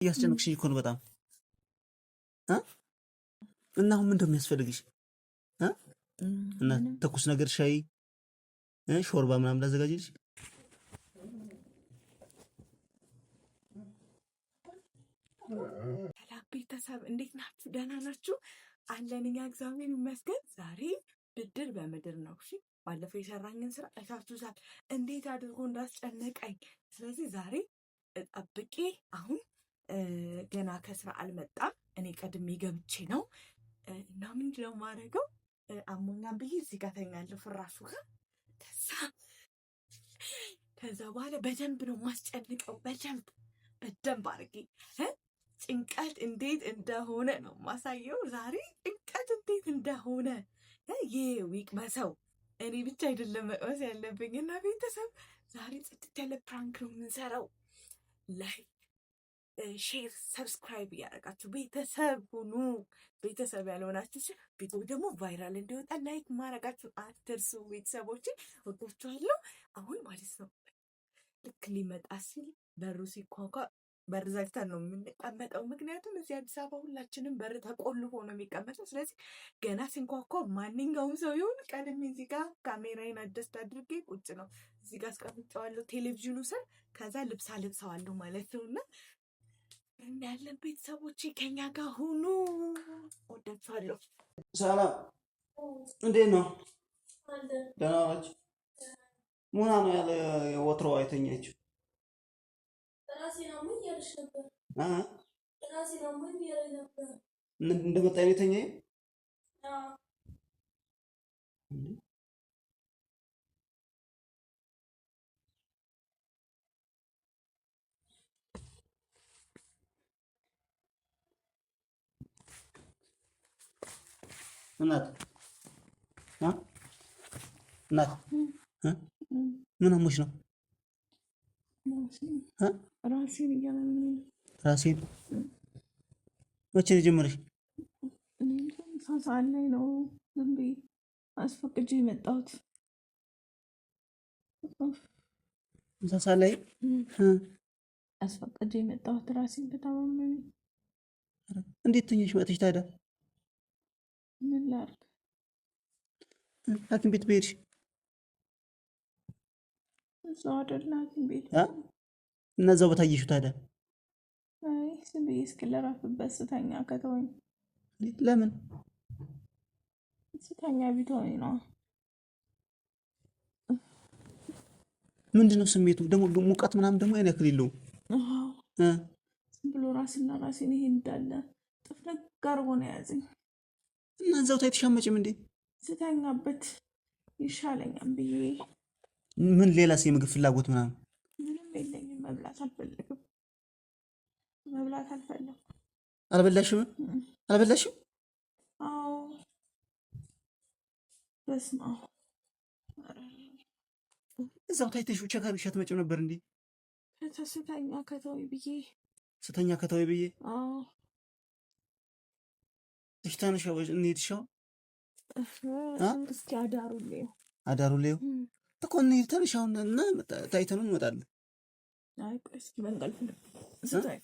እያስጨነቅሽኝ እኮ ነው በጣም እና አሁን ምን እንደሚያስፈልግሽ እና ትኩስ ነገር ሻይ ሾርባ ምናምን ላዘጋጅልሽ። ሰላም ቤተሰብ እንዴት ናችሁ? ደህና ናችሁ? አለን እኛ እግዚአብሔር ይመስገን። ዛሬ ብድር በምድር ነው። እሺ ባለፈው የሰራኝን ስራ አይታችሁታል፣ እንዴት አድርጎ እንዳስጨነቀኝ። ስለዚህ ዛሬ ጠብቄ አሁን ገና ከስራ አልመጣም፣ እኔ ቀድሜ ገብቼ ነው እና ምንድን ነው የማደርገው? አሞኛም ብዬ እዚህ ጋር ተኛለሁ ፍራሹ ጋር። ከዛ በኋላ በደንብ ነው ማስጨንቀው፣ በደንብ አድርጌ ጭንቀት እንዴት እንደሆነ ነው ማሳየው ዛሬ። ጭንቀት እንዴት እንደሆነ ይህ ይቅመሰው። እኔ ብቻ አይደለም መቅመስ ያለብኝ እና ቤተሰብ ዛሬ ጽድት ያለ ፕራንክ ነው የምንሰራው። ላይክ ሼር ሰብስክራይብ እያደረጋችሁ ቤተሰብ ሁኑ። ቤተሰብ ያልሆናችሁ ቪዲዮ ደግሞ ቫይራል እንዲወጣ ላይክ ማድረጋችሁ አትርሱ። ቤተሰቦች ወዳችኋለሁ። አሁን ማለት ነው ልክ ሊመጣ ሲል በሩ ሲኳኳ በር ዘግተን ነው የምንቀመጠው። ምክንያቱም እዚህ አዲስ አበባ ሁላችንም በር ተቆልፎ ነው የሚቀመጠው። ስለዚህ ገና ሲንኳኳ ማንኛውም ሰው ይሁን ቀድሜ እዚህ ጋር ካሜራዬን አጀስት አድርጌ ቁጭ ነው እዚህ ጋር አስቀምጨዋለሁ ቴሌቪዥኑ ስር። ከዛ ልብሳ ልብሰዋለሁ ማለት ነው። እና ያለን ቤተሰቦች ከኛ ጋር ሁኑ። ወዳችኋለሁ። ሰላም እንዴት ነው? ደህና ናችሁ? ሙና ነው ያለ ወትሮ አይተኛችሁ እንደመጣ ነው የተኛ። እናት ምን አሞሽ ነው? ራሴን መቼ ነው የጀመረሽ? ሳሳን ላይ ነው ዝም ብዬ አስፈቅጄ የመጣሁት። ሳሳን ላይ አስፈቅጄ የመጣሁት ራሴን በታመመኝ። እንዴት ተኛሽ መጥሽ ታዲያ? ምን ላድርግ? ሐኪም ቤት ብሄድሽ? እዛው አይደል ሐኪም ቤት እና እዛው በታየሽው ታዲያ? አይ ዝም ብዬ እስክለራፍበት ስተኛ ከተወኝ። ለምን ስተኛ ቢተወኝ ነው? ምንድነው ስሜቱ ደግሞ? ሙቀት ምናምን ደግሞ ያን ያክል የለውም። ዝም ብሎ ራስና ራሴን ይሄ እንዳለ ጥፍነግ አድርጎ ነው የያዘኝ። እና እዛው ታይተሻመጭም እንዴ? ስተኛበት ይሻለኛል ብዬ። ምን ሌላስ የምግብ ፍላጎት ምናምን? ምንም የለኝም። መብላት አልፈልግም። አልበላሽም? አዎ በስመ አብ። እዛው ታይተሽ ቸክ አድርግሽ አትመጭም ነበር እንዴ? ስተኛ ከተወኝ ብዬ። አዎ ትሽታነሽ እንሂድሻው እስኪ አዳሩልኝ እኮ እንሂድ። ተነሻውን እና ታይተነው እንመጣለን። አይ ቆይ እስኪ በእንቅልፍ ስተኛ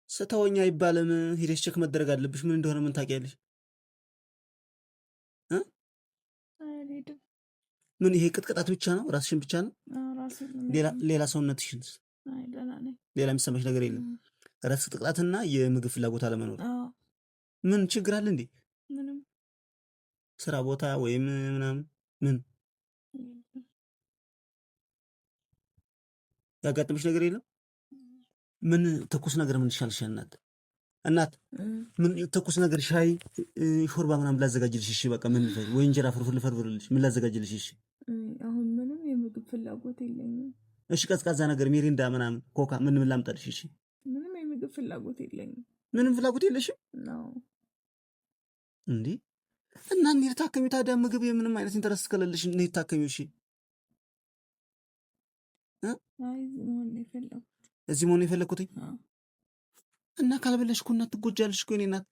ስተወኝ አይባልም። ሂደሽ ቼክ መደረግ አለብሽ። ምን እንደሆነ ምን ታውቂያለሽ? ምን ይሄ ቅጥቅጣት ብቻ ነው? ራስሽን ብቻ ነው? ሌላ ሰውነትሽንስ? ሌላ የሚሰማሽ ነገር የለም? ራስ ቅጥቅጣትና የምግብ ፍላጎት አለመኖር። ምን ችግር አለ እንዴ? ስራ ቦታ ወይም ምናምን ምን ያጋጥምሽ ነገር የለም? ምን ትኩስ ነገር ምን ይሻልሻል? እናት ምን ትኩስ ነገር ሻይ ሾርባ ምናምን ላዘጋጅልሽ? እሺ በቃ ምን ልፈል ወይ እንጀራ ፍርፍር ልፈርፍርልሽ? ምን ላዘጋጅልሽ? እሺ አሁን ምንም የምግብ ፍላጎት የለኝም። እሺ ቀዝቃዛ ነገር ሚሪንዳ ምናምን ኮካ ምን ላምጣልሽ? እሺ ምንም የምግብ ፍላጎት የለኝም። ምንም ፍላጎት የለሽም እንዴ? እና እንሂድ ታከሚ ታዲያ። ምግብ የምንም አይነት ኢንተረስት ከሌለሽ እንሂድ ታከሚው። እሺ እዚህ መሆን የፈለኩት እና ካልበላሽ እኮ እናት ትጎጃለሽ እኮ። እኔ እናት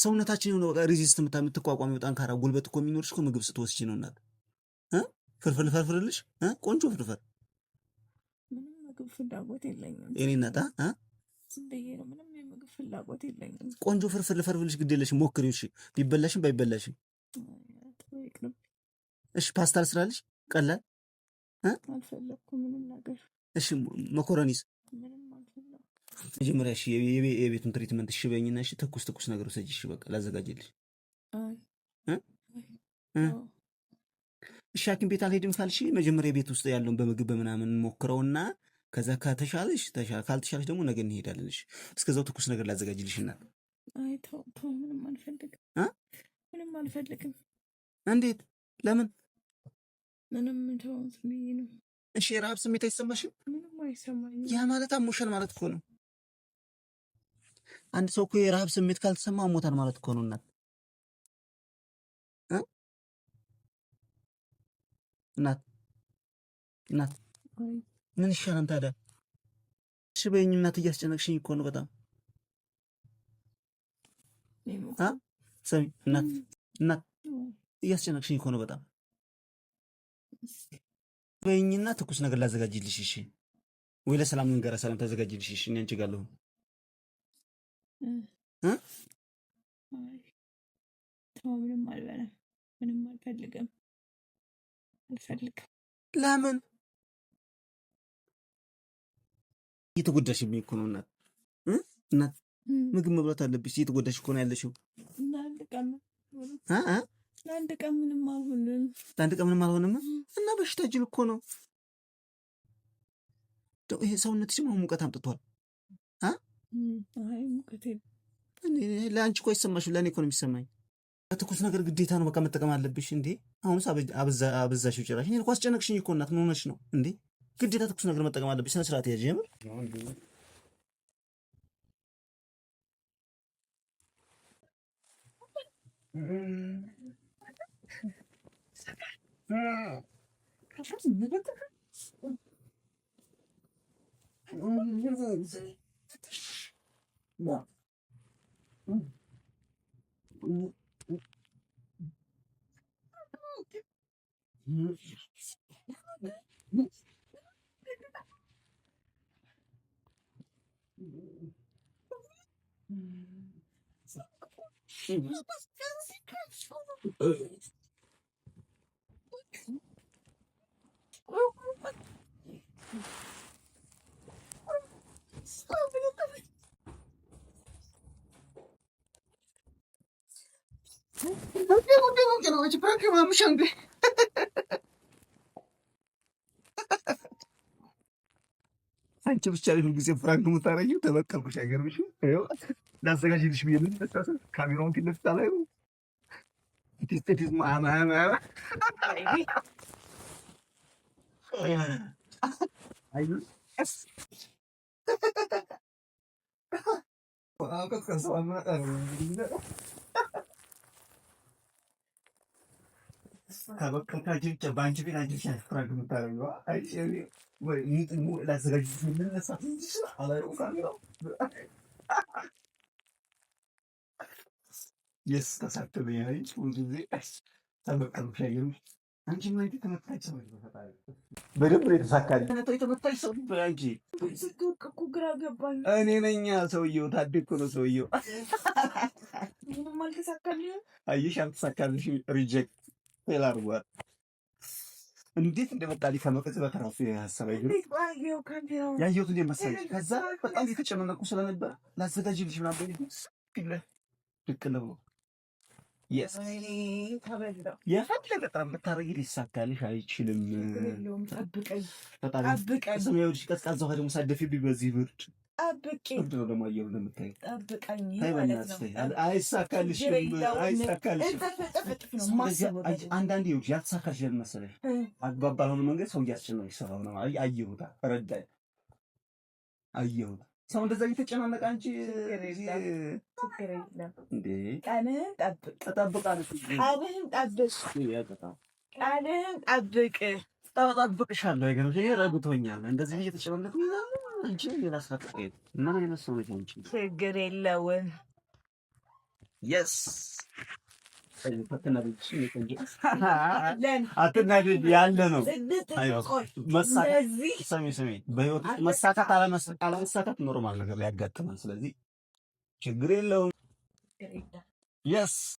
ሰውነታችን የሆነ በቃ ሬዚስት የምትቋቋሚው ጠንካራ ጉልበት እኮ የሚኖርሽ እኮ ምግብ ስትወስጂ ነው እናት። ፍርፍር ልፈርፍርልሽ? ቆንጆ ፍርፍር። ምንም ምግብ ፍላጎት የለኝም የኔ እናት ዝም ብዬ ነው። ምንም የምግብ ፍላጎት የለኝም። ቆንጆ ፍርፍር ልፈርፍርልሽ፣ ግድ የለሽም ሞክሪው። እሺ ቢበላሽም ባይበላሽም። እሺ ፓስታ ልስራልሽ? ቀላል አልፈለኩም ምንም ነገር። እሺ መኮረኒስ? ምንም አልፈለኩም። መጀመሪያ እሺ የቤቱን ትሪትመንት እሺ በይኝና፣ እሺ ትኩስ ነገር ውሰጂ። እሺ በቃ ላዘጋጅልሽ። እሺ ሐኪም ቤት አልሄድም ካልሽ መጀመሪያ ቤት ውስጥ ያለውን በምግብ በምናምን ሞክረውና ከዛ ከተሻለሽ ካልተሻለሽ ደግሞ ነገ እንሄዳለን። እሺ እስከዛው ትኩስ ነገር ላዘጋጅልሽና። አይ ተው ምንም አልፈልግም። ምንም አልፈልግም። እንዴት? ለምን? ምንም ተው ብዬ ነው። እሺ የረሃብ ስሜት አይሰማሽም? ምንም አይሰማኝም። ያ ማለት አሞሻል ማለት እኮ ነው። አንድ ሰው እኮ የረሃብ ስሜት ካልተሰማ አሞታል ማለት እኮ ነው። እናት ምን ይሻላል ታዲያ? እሺ በይኝ እናት፣ እያስጨነቅሽኝ እኮ ነው በጣም። ሰሚ እናት እያስጨነቅሽኝ እኮ ነው በጣም። በይኝና ትኩስ ነገር ላዘጋጅልሽ። እሺ ወይ ለሰላም ንገራ፣ ሰላም ታዘጋጅልሽ። እሺ እኔ አንቺ ጋር ለሁ ምንም አልበላም። ምንም አልፈልግም። ለምን? እየተጎዳሽብኝ እኮ ነው እናት። ምግብ መብላት አለብሽ። እየተጎዳሽ እኮ ነው ያለሽው። ለአንድ ቀን ምንም አልሆንም። ለአንድ ቀን ምንም አልሆንም እና በሽታ ጅል እኮ ነው ይሄ። ሰውነትሽ አሁን ሙቀት አምጥቷል። ሙቀት ለአንቺ እኮ አይሰማሽም፣ ለእኔ እኮ ነው የሚሰማኝ። ትኩስ ነገር ግዴታ ነው በቃ መጠቀም አለብሽ። እንዴ አሁንስ አበዛሽው ጭራሽ። እኔ እኮ አስጨነቅሽኝ እኮ እናት። ምን ሆነሽ ነው እንዴ? ግዴታ ትኩስ ነገር መጠቀም አለብሽ። ስነ ስርዓት ያዥ። የምር አንቺ ብቻ ሁል ጊዜ ፍራንክ የምታረጊው። ተበቀልኩሽ። አይገርምሽም? ላዘጋጅልሽ ብዬ ካሜራውን ፊት ለፊት ላይ በአንቺ ቤት አንቺ ብቻ ፍራንክ የምታረጊው። ላዘጋጅልሽ የምነሳ የስ ተሳክቶልኝ ብዙ ጊዜ ተበቀልኩሽ። አይገርምሽ? አንቺ ምን ተመታች ሰው በደንብ ነው የተሳካልኝ። የተመታች ሰው አንቺ እኮ ግራ ገባኝ። እኔ ነኝ ሰውየው። ታድግ እኮ ነው ሰውየው። ምንም አልተሳካልኝም። አየሽ? አልተሳካልሽ። ሪጀክት ፌል አድርጓል። እንዴት እንደመጣልኝ ከመቅጽ በተራሱ ሀሳብ ያየሁት እንዴት መሰለሽ? ከዛ በጣም የተጨናነቁ ስለነበር ላዘጋጅልሽ ምናምን ድቅል ብሎ የፈለገ ጣም ብታረጊ ሊሳካልሽ አይችልም። ጠብቀኝ። ቀዝቃዛ ውሃ ደግሞ ሳደፊብኝ በዚህ ብርድ ብርድ ነው ደግሞ አየሩ እንደምታየው። አይሳካልሽም። አንዳንዴ ይኸውልሽ ያልተሳካልሽ ለምን መሰለሽ? አግባብ ባልሆነ መንገድ ሰው እያስጨነቀሽ ሰራው ነው። አየሁታ፣ ረዳኝ፣ አየሁታ። ሰው እንደዛ እየተጨናነቀ አንቺ እንዴ ቀንህን ጠብቅ። እጠብቃለሁ። ቀንህን ጠብቅ። እጠብቅሻለሁ። አይገርምሽ? ይሄ ረግቶኛል። እንደዚህ እየተጨናነቀ አንቺ ሌላ ስራ ተቀየጥ እና ምን አይነት ሰው ነሽ አንቺ? ችግር የለውም። የስ አትናደድ ያለ ነው። ስሚ በህይወት መሳካት አለመሳካት ኖርማል ነገር ያጋጥማል። ስለዚህ ችግር የለውም። የስ